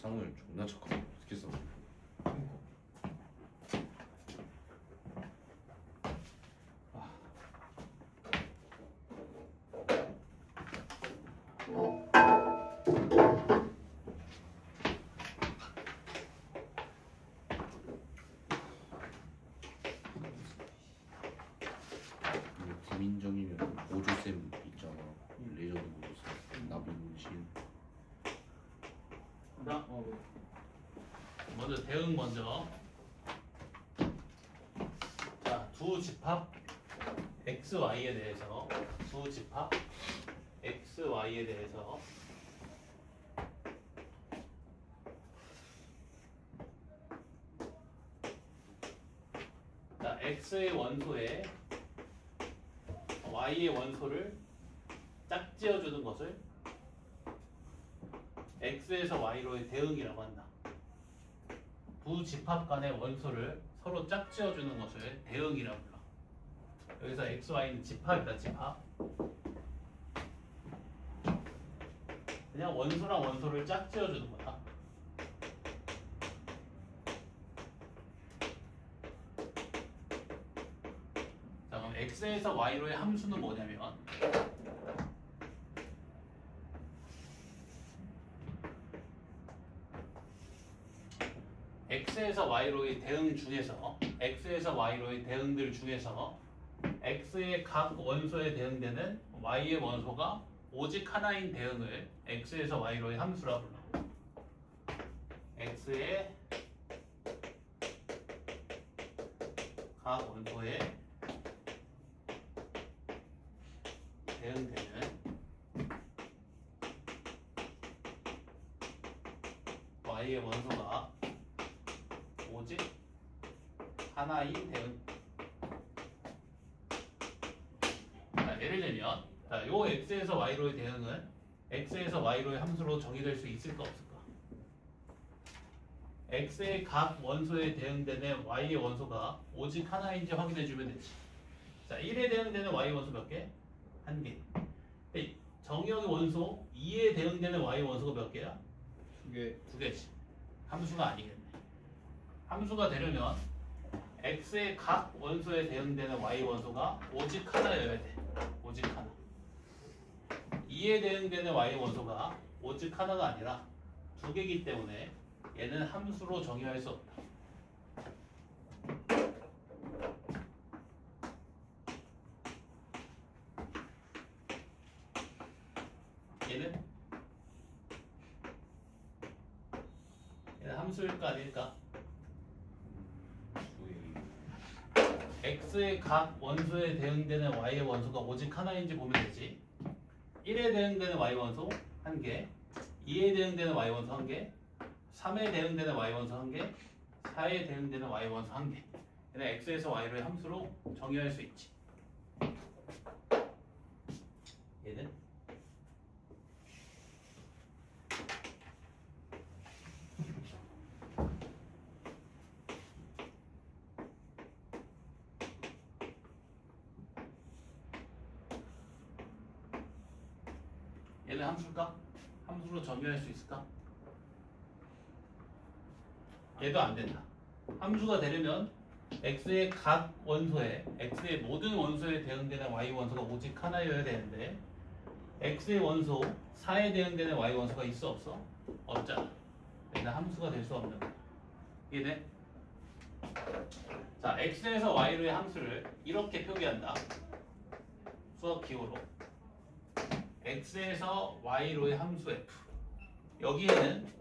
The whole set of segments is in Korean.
상을 존나 착하게 어떻게 써? 김인정이면 보조쌤 있잖아. 레전드 보조쌤 나비문신. 자, 먼저 대응 먼저. 자, 두 집합 x, y에 대해서 두 집합 x, y에 대해서 자, x의 원소에 y의 원소를 짝지어주는 것을 x에서 y로의 대응이라고 한다. 두 집합 간의 원소를 서로 짝지어주는 것을 대응이라고 불러. 여기서 x, y는 집합이다. 집합. 그냥 원소랑 원소를 짝지어주는 거다. 자, 그럼 x에서 y로의 함수는 뭐냐면 x에서 y로의 대응 중에서 x에서 y로의 대응들 중에서 x의 각 원소에 대응되는 y의 원소가 오직 하나인 대응을 x에서 y로의 함수라 불러. x의 각 원소에 대응되는 y의 원소가 오직 하나인 대응. 자, 예를 들면 요 x에서 y로의 대응은 x에서 y로의 함수로 정의될 수 있을까 없을까? x의 각 원소에 대응되는 y의 원소가 오직 하나인지 확인해주면 되지. 자, 1에 대응되는 y 원소 몇 개? 1개. 정의역의 원소 2에 대응되는 y 원소가 몇 개야? 2개. 2개지. 함수가 아니겠네. 함수가 되려면 x의 각 원소에 대응되는 y 원소가 오직 하나여야 돼. 오직 하나. 2에 대응되는 y 원소가 오직 하나가 아니라 2개이기 때문에 얘는 함수로 정의할 수 없다. 얘는 함수일까 아닐까? x의 각 원소에 대응되는 y의 원소가 오직 하나인지 보면 되지. 1에 대응되는 y 원소 1개, 2에 대응되는 y 원소 1개, 3에 대응되는 y 원소 1개, 4에 대응되는 y 원소 1개. 얘는 x에서 y로의 함수로 정의할 수 있지. 얘는 얘는 함수일까? 함수로 정의할 수 있을까? 얘도 안 된다. 함수가 되려면 x의 각 원소에 x의 모든 원소에 대응되는 y 원소가 오직 하나여야 되는데 x의 원소 4에 대응되는 y 원소가 있어 없어? 없잖아. 얘는 함수가 될 수 없는 거야. 이해돼? 자, x에서 y로의 함수를 이렇게 표기한다. 수학 기호로 x에서 y로의 함수 f. 여기에는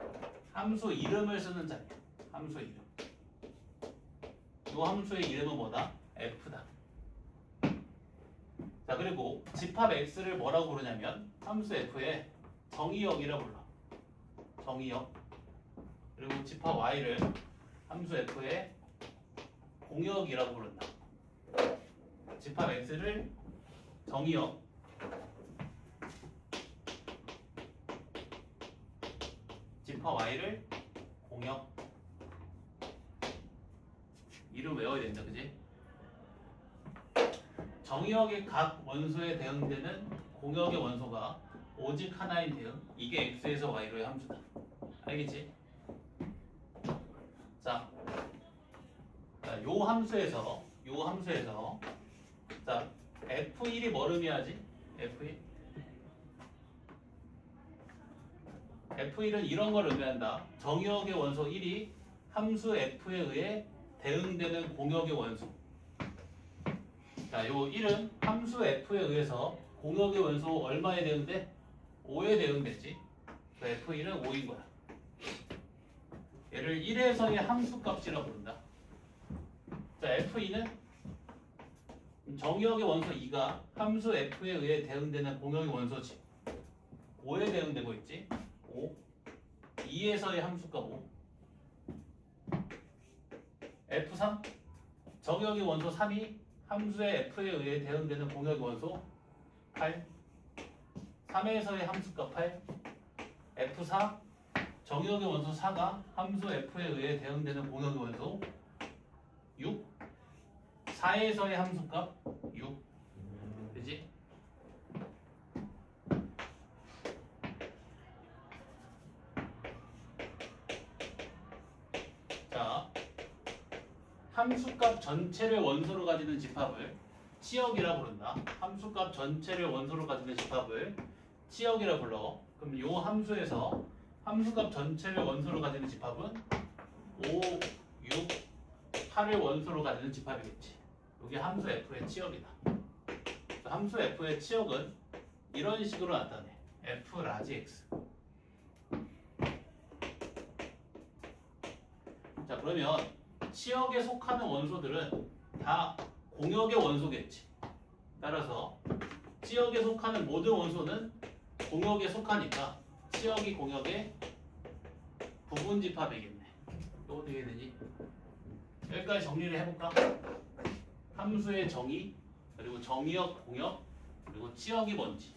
함수 이름을 쓰는 자리야. 함수 이름. 이 함수의 이름은 뭐다? f다. 자, 그리고 집합 x를 뭐라고 부르냐면 함수 f의 정의역이라 불러. 정의역. 그리고 집합 y를 함수 f의 공역이라고 부른다. 집합 x를 정의역, 집합 y를 공역. 이름 외워야 된다, 그지? 정의역의 각 원소에 대응되는 공역의 원소가 오직 하나인 대응. 이게 x에서 y로의 함수다. 알겠지? 함수에서 자 F1이 뭘 의미하지? F1은 이런 걸 의미한다. 정의역의 원소 1이 함수 F에 의해 대응되는 공역의 원소. 자, 요 1은 함수 F에 의해서 공역의 원소 얼마에 대응돼? 5에 대응됐지. F1은 5인 거야. 얘를 1에서의 함수값이라고 부른다. 자, F2는 정의역의 원소 2가 함수 F에 의해 대응되는 공역의 원소지. 5에 대응되고 있지. 5. 2에서의 함수값 5. F3 정의역의 원소 3이 함수의 F에 의해 대응되는 공역의 원소 8. 3에서의 함수값 8. F4 정의역의 원소 4가 함수 F에 의해 대응되는 공역의 원소 6. 4에서의 함수값 6. 그지? 자, 함수값 전체를 원소로 가지는 집합을 치역이라 부른다. 함수값 전체를 원소로 가지는 집합을 치역이라 불러. 그럼 이 함수에서 함수값 전체를 원소로 가지는 집합은 5, 6, 8을 원소로 가지는 집합이겠지. 이게 함수 F의 치역이다. 함수 F의 치역은 이런 식으로 나타내. F 라지 X. 자, 그러면 치역에 속하는 원소들은 다 공역의 원소겠지. 따라서 치역에 속하는 모든 원소는 공역에 속하니까 치역이 공역의 부분 집합이겠네. 이거 어떻게 되지? 여기까지 정리를 해볼까? 함수의 정의, 그리고 정의역, 공역, 그리고 치역이 뭔지.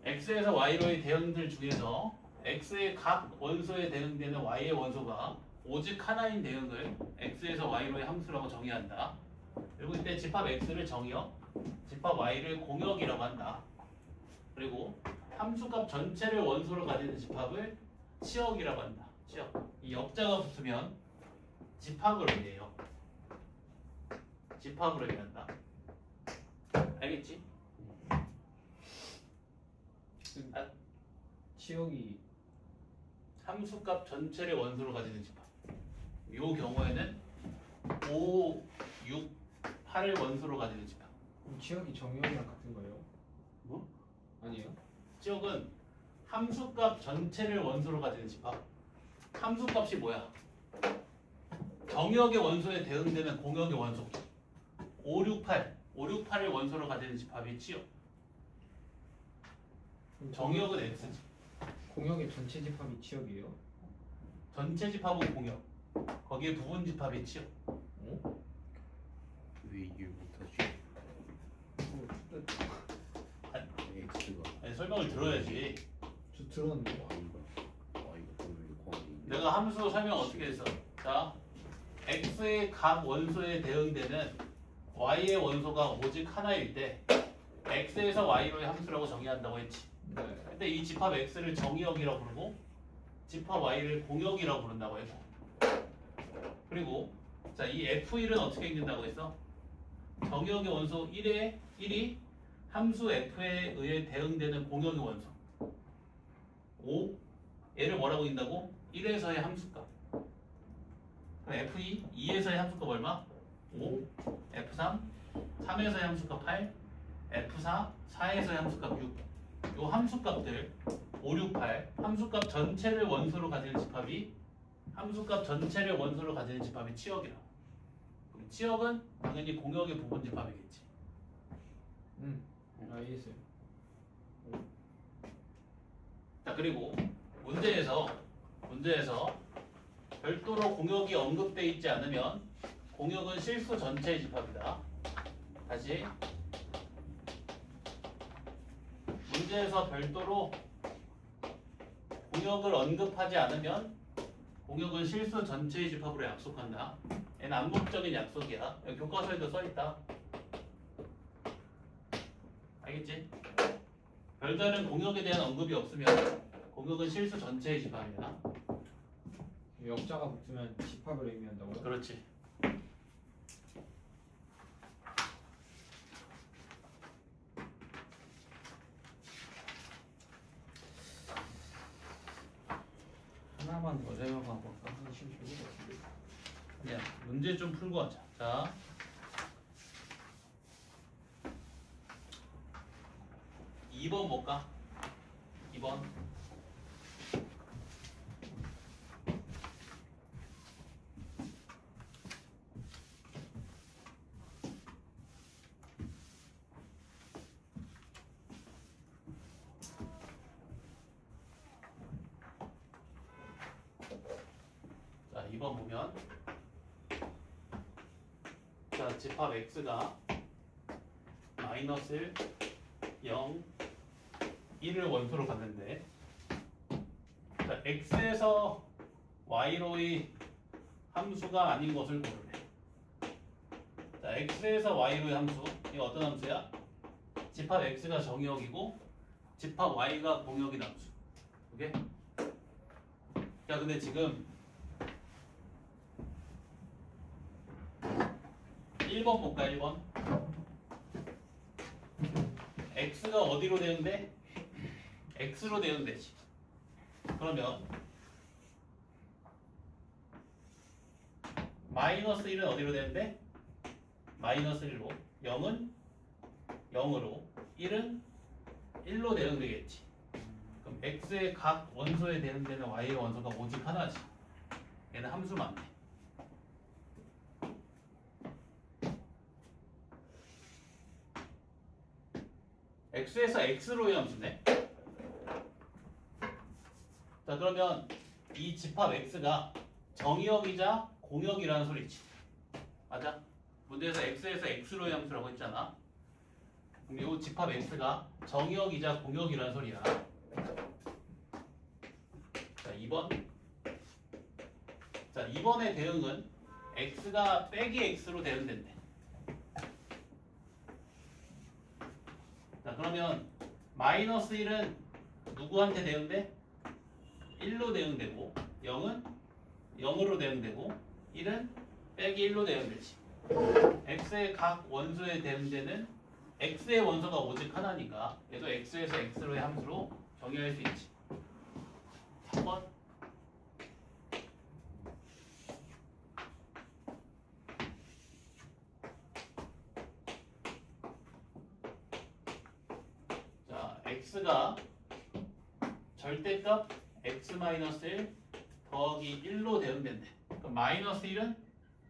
X에서 Y로의 대응들 중에서 X의 각 원소에 대응되는 Y의 원소가 오직 하나인 대응을 X에서 Y로의 함수라고 정의한다. 그리고 이때 집합 X를 정의역, 집합 Y를 공역이라고 한다. 그리고 함수값 전체를 원소로 가지는 집합을 치역이라고 한다. 치역. 이 역자가 붙으면 집합을 의미해요. 집합을 의미한다. 알겠지? 치역이 함수값 전체를 원소로 가지는 집합. 이 경우에는 5, 6, 8을 원소로 가지는 집합. 치역이 정의역이랑 같은 거예요? 뭐? 아니에요? 치역은 함수값 전체를 원소로 가지는 집합. 함수값이 뭐야? 정역의 원소에 대응되는 공역의 원소. 5, 6, 8. 5, 6, 8을 원소로 가지는 집합이 치역. 정역은 X지. 공역의 전체 집합이 치역이에요? 전체 집합은 공역. 거기에 부분 집합이 치역. 어? 왜 이해 못하지? X가 아니, 설명을 들어야지. 저 들었는데 Y가 왜 거기 내가 함수 설명 어떻게 했어? 자, X의 각 원소에 대응되는 Y의 원소가 오직 하나일 때 X에서 Y로의 함수라고 정의한다고 했지. 네. 근데 이 집합 X를 정의역이라고 부르고 집합 Y를 공역이라고 부른다고 했고, 그리고 자, 이 F1은 어떻게 읽는다고 했어? 정의역의 원소 1이 함수 F에 의해 대응되는 공역의 원소 5, 얘를 뭐라고 읽는다고? 1에서의 함수값. 그럼 F2, 2에서의 함수값 얼마? 5, F3, 3에서의 함수값 8, F4, 4에서의 함수값 6. 요 함수값들 5, 6, 8 함수값 전체를 원소로 가지는 집합이 함수값 전체를 원소로 가지는 집합이 치역이라. 그럼 치역은 당연히 공역의 부분 집합이겠지. 이해했어요. 자, 그리고 문제에서 별도로 공역이 언급되어 있지 않으면 공역은 실수 전체의 집합이다. 다시 문제에서 별도로 공역을 언급하지 않으면 공역은 실수 전체의 집합으로 약속한다. 얘는 암묵적인 약속이야. 여기 교과서에도 써있다. 알겠지? 별다른 공역에 대한 언급이 없으면 공역은 실수 전체의 집합이야. 역자가 붙으면 집합을 의미한다고요? 그렇지. 하나만 더 생각하고 아까 한심 좋은 것 같은데. 그냥 문제 좀 풀고 하자. 자, 2번 볼까? 2번. 자, 2번 보면 자, 집합 x가 마이너스 1, 0, 1을 원소로 갔는데 자, x에서 y로의 함수가 아닌 것을 고르래. 자, x에서 y로의 함수 이거 어떤 함수야? 집합 x가 정의역이고 집합 y가 공역인 함수. 오케이? 야, 근데 지금 1번 볼까? 1번. x가 어디로 되는데? x로 되면 되지. 그러면 마이너스 1은 어디로 되는데? 마이너스 1로 0은 0으로 1은 1로 대응되겠지. 그럼 x의 각 원소에 대응되는 y의 원소가 오직 하나지. 얘는 함수 맞네. x에서 x로의 함수네. 자, 그러면 이 집합 x가 정의역이자 공역이라는 소리지. 맞아? 문제에서 x에서 x로의 함수라고 했잖아. 그럼 이 집합 x가 정의역이자 공역이라는 소리야. 자, 2번. 자, 2번의 대응은 x가 빼기 x로 대응된대. 자, 그러면 마이너스 1은 누구한테 대응돼? 1로 대응되고 0은 0으로 대응되고 1은 빼기 1로 대응되지. x의 각 원소에 대응되는 x의 원소가 오직 하나니까 얘도 x에서 x로의 함수로 정의할 수 있지. 3번. 자, x가 절대값 x-1 더하기 1로 대응된대. 그럼 마이너스 1은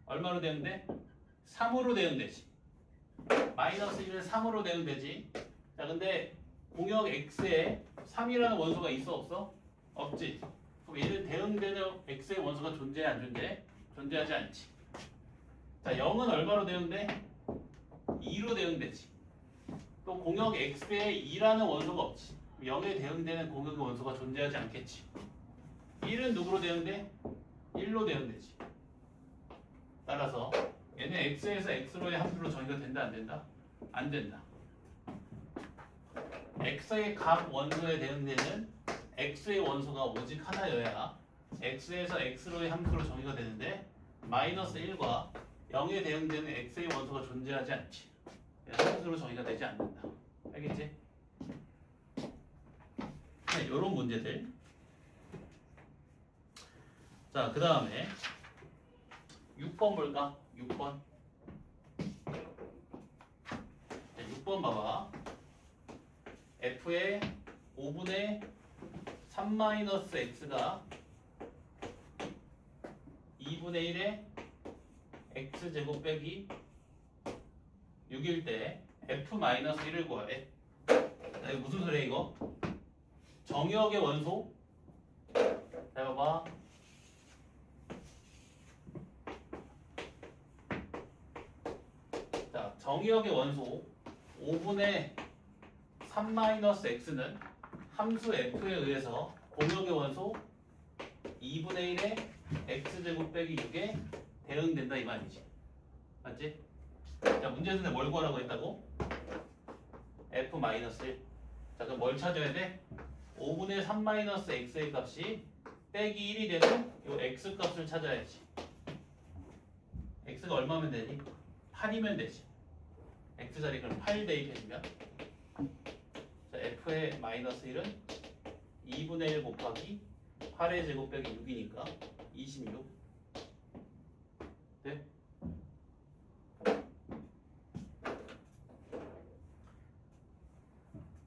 얼마로 대응돼? 3으로 대응되지. 마이너스 1은 3으로 대응되지. 자, 근데 공역 x에 3이라는 원소가 있어 없어? 없지. 그럼 얘는 대응되는 x의 원소가 존재해 안 존재해? 존재하지 않지. 자, 0은 얼마로 대응돼? 2로 대응되지. 또 공역 x에 2라는 원소가 없지. 0에 대응되는 공역의 원소가 존재하지 않겠지. 1은 누구로 대응돼? 1로 대응되지. 따라서 얘는 x에서 x로의 함수로 정의가 된다 안 된다? 안 된다. x의 각 원소에 대응되는 x의 원소가 오직 하나여야 x에서 x로의 함수로 정의가 되는데 마이너스 1과 0에 대응되는 x의 원소가 존재하지 않지. 함수로 정의가 되지 않는다. 알겠지? 네, 이런 문제들. 자, 그 다음에 6번 볼까? 6번. 자, 6번 봐봐. f의 5분의 3-x가 2분의 1의 x제곱 빼기 6일 때 f-1을 구하래. 자, 이거 무슨 소리야 이거? 정역의 원소. 자, 봐봐. 자, 정역의 원소 5분의 3-x는 함수 f에 의해서 공역의 원소 2분의 1의 x제곱 빼기 6에 대응된다 이 말이지. 맞지? 자, 문제에서 뭘 구하라고 했다고? f-1. 자, 그럼 뭘 찾아야 돼? 5분의 3-x의 값이 빼기 1이 되는 이 x 값을 찾아야지. x가 얼마면 되니? 8이면 되지. x자리 그럼 8 대입해주면 자, f의 마이너스 1은 2분의 1 곱하기 8의 제곱 빼기 6이니까 26. 네?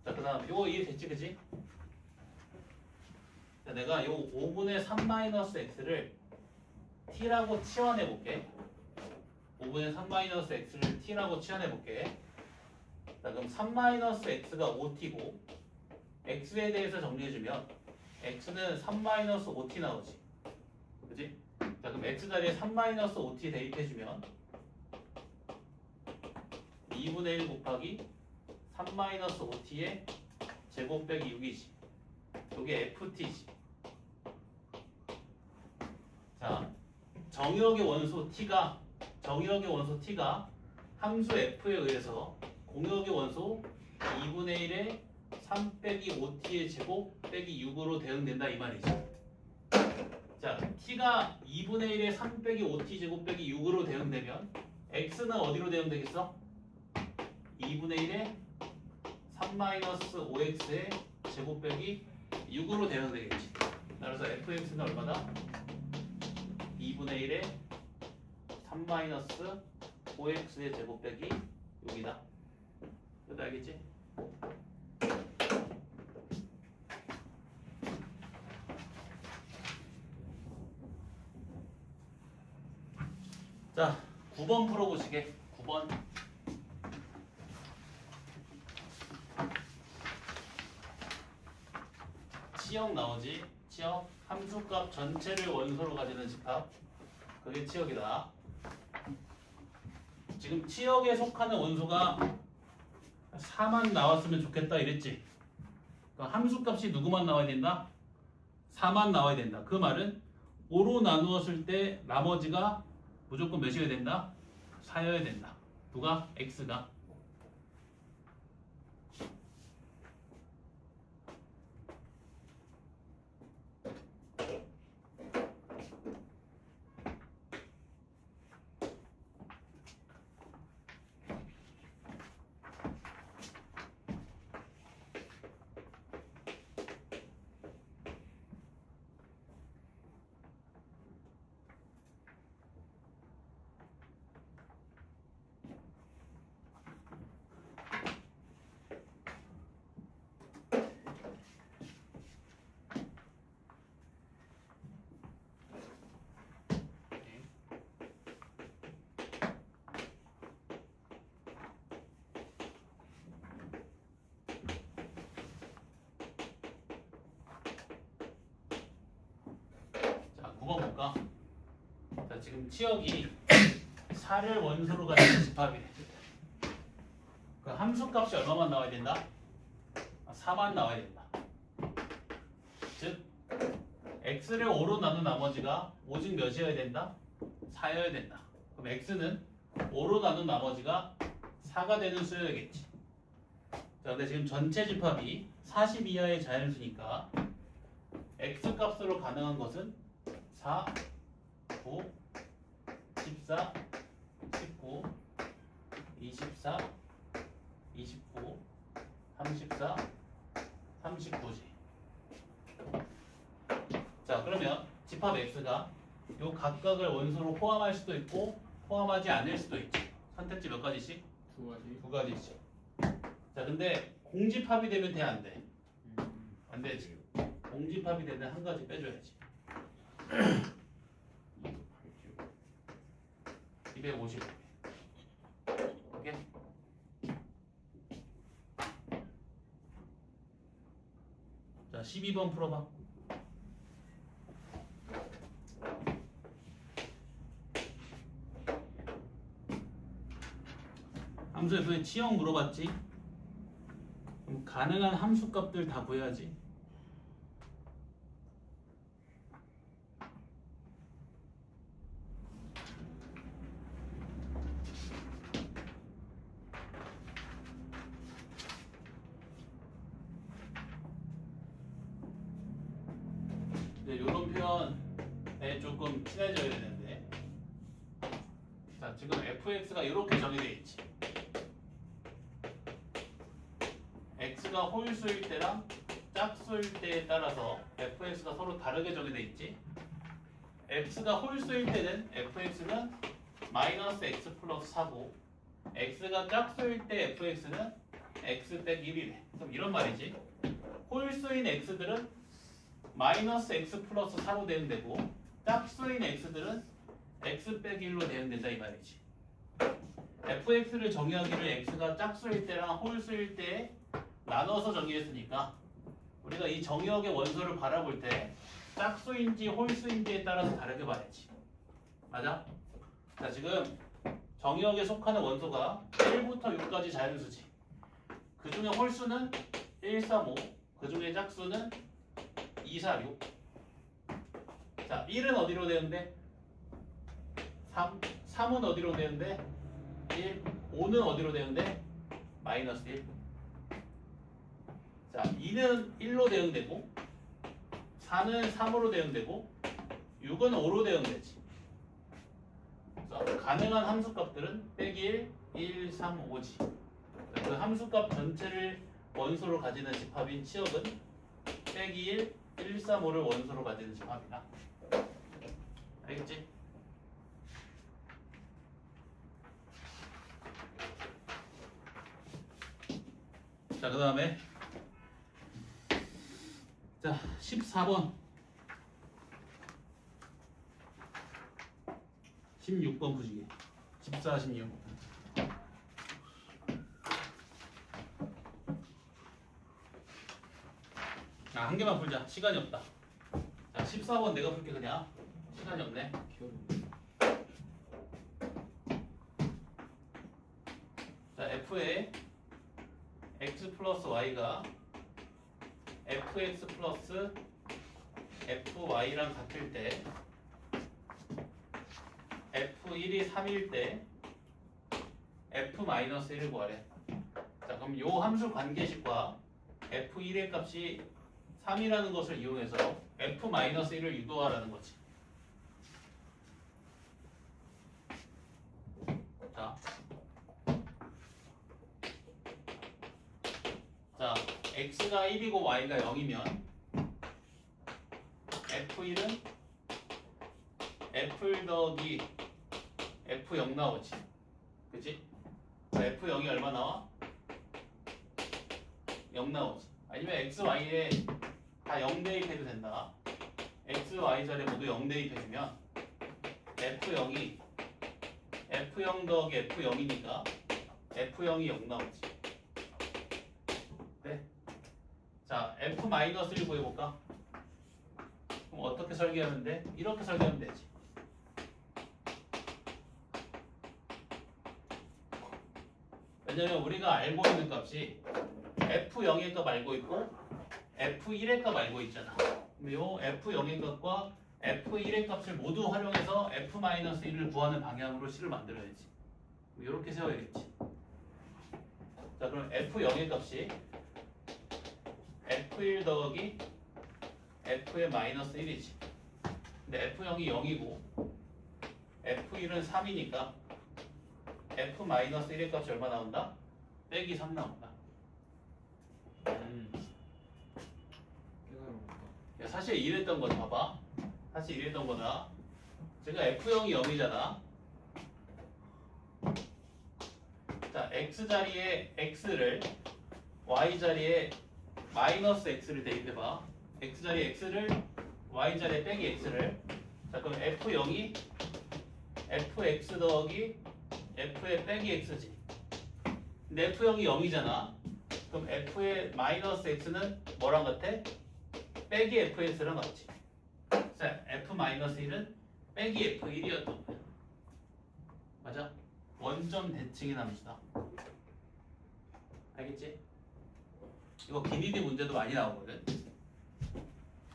자, 그 다음 요거 이해됐지, 그지? 자, 내가 요 5분의 3 마이너스 x를 t라고 치환해 볼게. 5분의 3 마이너스 x를 t라고 치환해 볼게. 자, 그럼 3 마이너스 x가 5t고 x에 대해서 정리해주면 x는 3 마이너스 5t 나오지. 그지? 자, 그럼 x 자리에 3 마이너스 5t 대입해주면 2분의 1 곱하기 3 마이너스 5t의 제곱 빼기 6이지. 이게 ft지. 자, 정의역의 원소 t가 함수 f에 의해서 공역의 원소 2분의 1에 3 빼기 5t의 제곱 빼기 6으로 대응된다 이 말이지. 자, t가 2분의 1에 3 빼기 5t 제곱 빼기 6으로 대응되면 x는 어디로 대응되겠어? 2분의 1에 3 마이너스 5x의 제곱 빼기 6으로 대응되겠지. 그래서 fx는 얼마다? 2분의 1에 3 마이너스 5x의 제곱 빼기 6이다. 이것도 알겠지? 자, 9번 풀어보시게. 9번. 치역 나오지? 치역. 함수값 전체를 원소로 가지는 집합. 그게 치역이다. 지금 치역에 속하는 원소가 4만 나왔으면 좋겠다 이랬지. 그러니까 함수값이 누구만 나와야 된다? 4만 나와야 된다. 그 말은 5로 나누었을 때 나머지가 무조건 몇이어야 된다? 4여야 된다. 누가? x가. 자, 9번 볼까? 자, 지금 치역이 4를 원소로 가지는 집합이래. 그 함수값이 얼마만 나와야 된다? 4만 나와야 된다. 즉 x를 5로 나눈 나머지가 오직 몇이어야 된다? 4여야 된다. 그럼 x는 5로 나눈 나머지가 4가 되는 수여야겠지. 자, 근데 지금 전체 집합이 40 이하의 자연수니까 x 값으로 가능한 것은 4, 9, 14, 19, 24, 29, 34, 39지. 자, 그러면 집합 x가 요 각각을 원소로 포함할 수도 있고 포함하지 않을 수도 있지. 선택지 몇 가지씩? 두 가지. 두 가지씩. 자, 근데 공집합이 되면 돼, 안 돼? 안 되지. 공집합이 되면 한 가지 빼줘야지. 255개. 오케이? 자, 12번 풀어봐. 함수에서의 치역 물어봤지? 그럼 가능한 함수값들 다 구해야지. 이런 표현에 조금 친해져야 되는데, 자, 지금 fx가 이렇게 정의되어 있지. x가 홀수일 때랑 짝수일 때에 따라서 fx가 서로 다르게 정해져 있지. x가 홀수일 때는 fx는 마이너스 x 플러스 4고 x가 짝수일 때 fx는 x 빼기 1이래. 그럼 이런 말이지. 홀수인 x들은 마이너스 x 플러스 4로 대응되고 짝수인 x들은 x 빼기 1로 대응된다 이 말이지. fx를 정의하기를 x가 짝수일 때랑 홀수일 때 나눠서 정의했으니까 우리가 이 정의역의 원소를 바라볼 때 짝수인지 홀수인지에 따라서 다르게 봐야지. 맞아? 자, 지금 정의역에 속하는 원소가 1부터 6까지 자연수지. 그 중에 홀수는 1, 3, 5, 그 중에 짝수는 2, 4, 6. 자, 1은 어디로 되는데? 3. 3은 어디로 되는데? 1. 5는 어디로 되는데? 마이너스 1. 자, 2는 1로 대응되고 4는 3으로 대응되고 6은 5로 대응되지. 그래서 가능한 함수값들은 빼기 1, 1, 3, 5지. 그 함수값 전체를 원소로 가지는 집합인 치역은 빼기 1, 1, 3, 5를 원소로 가지는 집합이다. 알겠지? 자, 그 다음에 자 14번 16번 푸시기 14, 16 한 개만 풀자. 시간이 없다. 자 14번 내가 풀게 그냥. 시간이 없네. 자 f의 x 플러스 y가 fx 플러스 fy랑 같을 때 f1이 3일 때 f-1을 구하래. 자 그럼 요 함수 관계식과 f1의 값이 3이라는 것을 이용해서 f-1을 유도하라는 거지. 자, x가 1이고 y가 0이면 f1은 f1 더하기 f0 나오지. 그치? f0이 얼마 나와? 0 나오지. 아니면 x, y에 다 0 대입해도 된다. x, y 자리에 모두 0 대입해주면 f0이 f0 더하기 f0이니까 f0이 0 나오지. 네. 자, f-1 구해볼까? 그럼 어떻게 설계하면 돼? 이렇게 설계하면 되지. 왜냐면 우리가 알고 있는 값이 f0의 값 알고 있고 f1의 값 알고 있잖아. 그럼 요 f0의 값과 f1의 값을 모두 활용해서 f-1을 구하는 방향으로 식을 만들어야지. 이렇게 세워야겠지. 자, 그럼 f0의 값이 f1 더하기 f의 마이너스 1이지. 근데 f0이 0이고 f1은 3이니까 f-1의 값이 얼마 나온다? 빼기 3 나온다. 사실 이랬던 거다. 봐봐. 사실 이랬던 거다. 제가 f0이 0이잖아. 자, x 자리에 x를 y 자리에 마이너스 x를 대입해봐. x 자리에 x를 y 자리에 빼기 x를. 자, 그럼 f0이 fx 더하기 f의 빼기 x지. 근데 f0이 0이잖아. 그럼 f의 마이너스 x는 뭐랑 같아? 빼기 fx랑 같지. 자, f-1은 빼기 f1이었던 거야. 맞아? 원점 대칭의 함수다. 알겠지? 이거 기니디 문제도 많이 나오거든.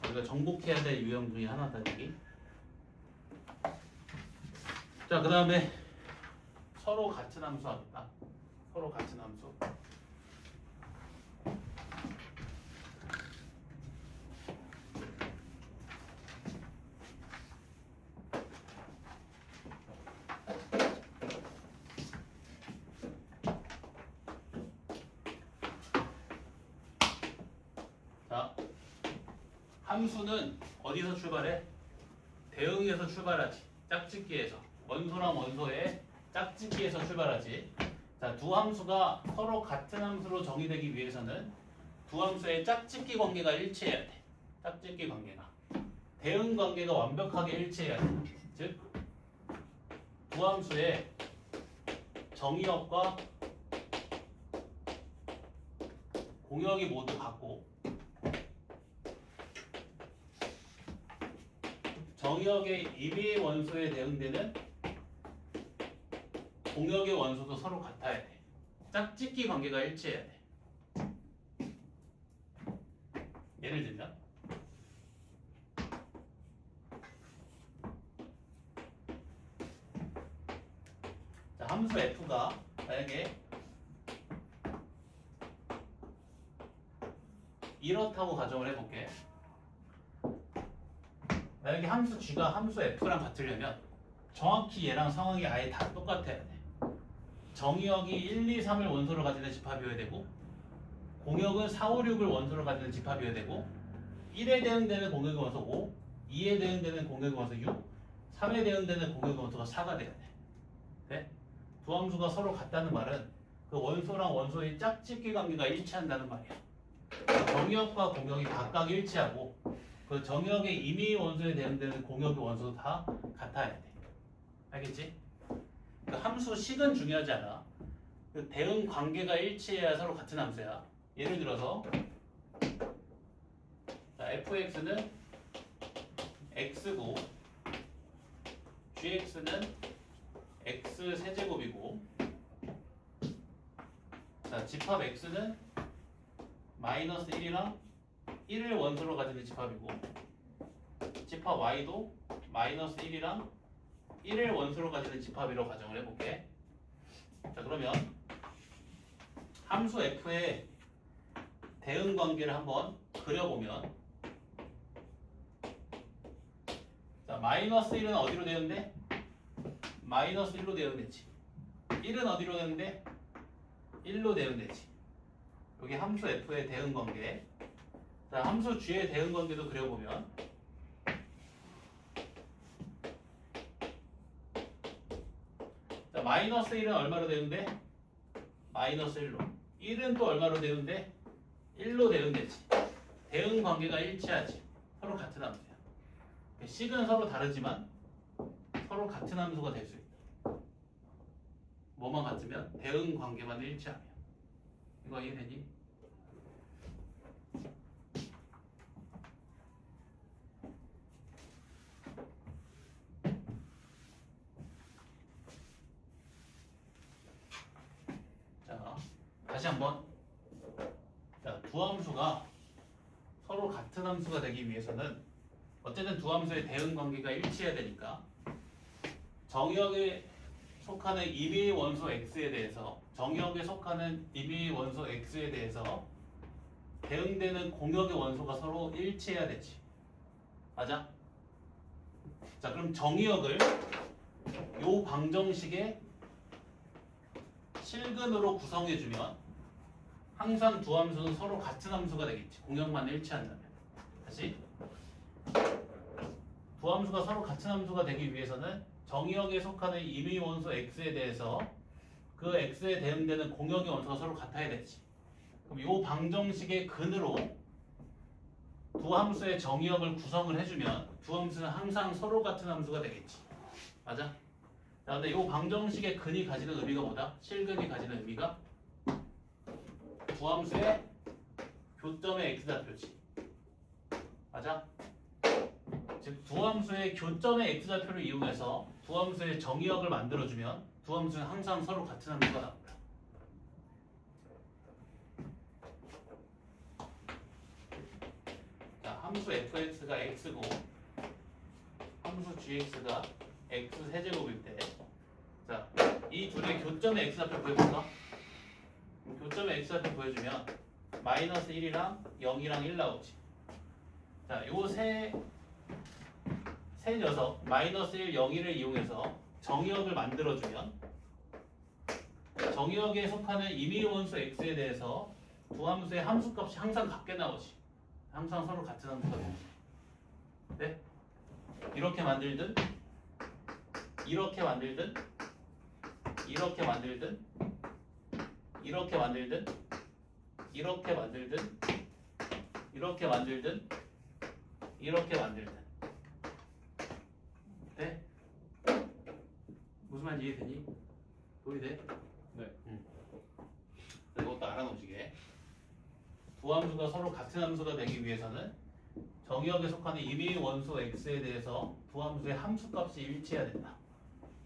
우리가 정복해야 될 유형 중에 하나다 여기. 자, 그 다음에 서로 같은 함수 하겠다. 서로 같은 함수. 자, 함수는 어디서 출발해? 대응에서 출발하지. 짝짓기에서. 원소랑 원소의 짝짓기에서 출발하지. 자, 두 함수가 서로 같은 함수로 정의되기 위해서는 두 함수의 짝짓기 관계가 일치해야 돼. 짝짓기 관계가. 대응 관계가 완벽하게 일치해야 돼. 즉, 두 함수의 정의역과 공역이 모두 같고 정의역의 임의의 원소에 대응되는 공역의 원소도 서로 같아야 돼. 짝짓기 관계가 일치해야 돼. 예를 들면 자, 함수 f가 만약에 이렇다고 가정을 해볼게. 만약에 함수 g가 함수 f랑 같으려면 정확히 얘랑 상황이 아예 다 똑같아야 돼. 정의역이 1, 2, 3을 원소로 가지는 집합이어야 되고 공역은 4, 5, 6을 원소로 가지는 집합이어야 되고 1에 대응되는 공역의 원소 5, 2에 대응되는 공역의 원소 6, 3에 대응되는 공역의 원소가 4가 돼야 돼. 네? 두 함수가 서로 같다는 말은 그 원소랑 원소의 짝짓기 관계가 일치한다는 말이야. 정의역과 공역이 각각 일치하고 그 정의역의 임의 원소에 대응되는 공역의 원소도 다 같아야 돼. 알겠지? 그 함수 식은 중요하지 않아. 그 대응 관계가 일치해야 서로 같은 함수야. 예를 들어서 자, fx는 x고 gx는 x 세제곱이고 자, 집합 x는 마이너스 1이랑 1을 원소로 가지는 집합이고 집합 y도 마이너스 1이랑 1을 원소로 가지는 집합이라고 가정을 해볼게. 자, 그러면 함수 f의 대응 관계를 한번 그려보면 자, 마이너스 1은 어디로 되는데? 마이너스 1로 대응되지. 1은 어디로 되는데? 1로 대응되지. 여기 함수 f의 대응 관계. 자, 함수 g의 대응 관계도 그려보면 자, 마이너스 1은 얼마로 되는데? 마이너스 1로. 1은 또 얼마로 되는데? 1로 대응되지. 대응 관계가 일치하지. 서로 같은 함수야. 식은 서로 다르지만 서로 같은 함수가 될 수 있다. 뭐만 같으면? 대응 관계만 일치하면. 이거 이해되니? 자, 다시 한번. 자, 두 함수가 서로 같은 함수가 되기 위해서는 어쨌든 두 함수의 대응 관계가 일치해야 되니까 정의역에 속하는 임의의 원소 x에 대해서 정의역에 속하는 임의의 원소 x에 대해서 대응되는 공역의 원소가 서로 일치해야 되지. 맞아? 자, 그럼 정의역을 요 방정식의 실근으로 구성해주면 항상 두 함수는 서로 같은 함수가 되겠지. 공역만 일치한다면. 다시 두 함수가 서로 같은 함수가 되기 위해서는 정의역에 속하는 임의 원소 x에 대해서 그 x에 대응되는 공역의 원소가 서로 같아야 되지. 그럼 이 방정식의 근으로 두 함수의 정의역을 구성을 해주면 두 함수는 항상 서로 같은 함수가 되겠지. 맞아? 자, 근데 이 방정식의 근이 가지는 의미가 뭐다? 실근이 가지는 의미가 두 함수의 교점의 x좌표지. 맞아? 즉, 두 함수의 교점의 x좌표를 이용해서 두 함수의 정의역을 만들어주면 두 함수는 항상 서로 같은 함수가 나옵니다. 자, 함수 fx가 x고 함수 gx가 x 세제곱일 때 자, 이 둘의 교점의 x좌표 보여볼까? 교점의 x좌표 보여주면 마이너스 1이랑 0이랑 1 나오지. 자, 요 세 녀석 마이너스 1, 0, 1을 이용해서 정의역을 만들어주면 정의역에 속하는 임의 원소 x에 대해서 두 함수의 함수값이 항상 같게 나오지. 항상 서로 같은 함수가 되지. 이렇게 만들든 이렇게 만들든 이렇게 만들든 이렇게 만들든 이렇게 만들든 이렇게 만들든 이렇게 만들든 네? 무슨 말인지 이해되니? 도리돼? 네. 이것도 알아놓으시게. 두 함수가 서로 같은 함수가 되기 위해서는 정의역에 속하는 임의 원소 x에 대해서 두 함수의 함수값이 일치해야 된다.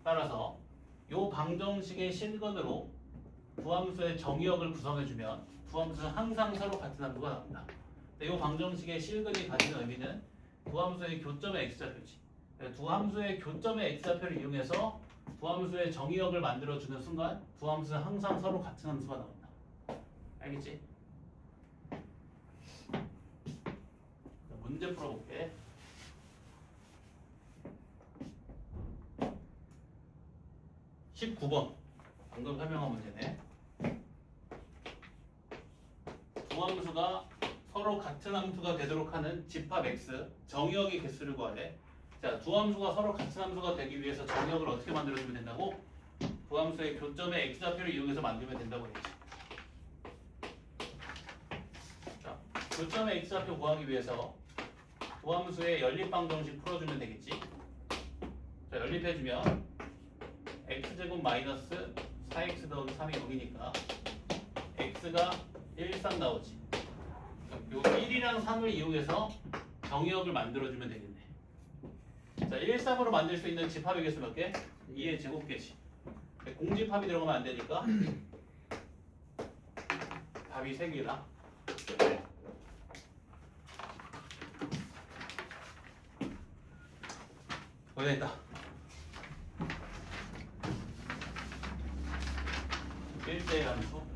따라서 이 방정식의 실근으로 두 함수의 정의역을 구성해주면 두 함수는 항상 서로 같은 함수가 나온다. 근데 이 방정식의 실근이 가지는 의미는 두 함수의 교점의 x좌표지. 두 함수의 교점의 x좌표를 이용해서 두 함수의 정의역을 만들어주는 순간 두 함수는 항상 서로 같은 함수가 나온다. 알겠지? 문제 풀어볼게. 19번 방금 설명한 문제네. 두 함수가 서로 같은 함수가 되도록 하는 집합 x 정의역의 개수를 구하래. 자, 두 함수가 서로 같은 함수가 되기 위해서 정의역을 어떻게 만들어주면 된다고? 두 함수의 교점의 x좌표를 이용해서 만들면 된다고 했지. 자, 교점의 x좌표 구하기 위해서 두 함수의 연립방정식 풀어주면 되겠지. 자, 연립해주면 x제곱 마이너스 4x 더하기 3이 0이니까 x가 1, 3 나오지. 요 1이랑 3을 이용해서 정의역을 만들어주면 되겠네. 자, 1, 3으로 만들 수 있는 집합의 개수 몇 개? 2의 제곱개지. 공집합이 들어가면 안 되니까 답이 3개다. 됐다. 1대 함수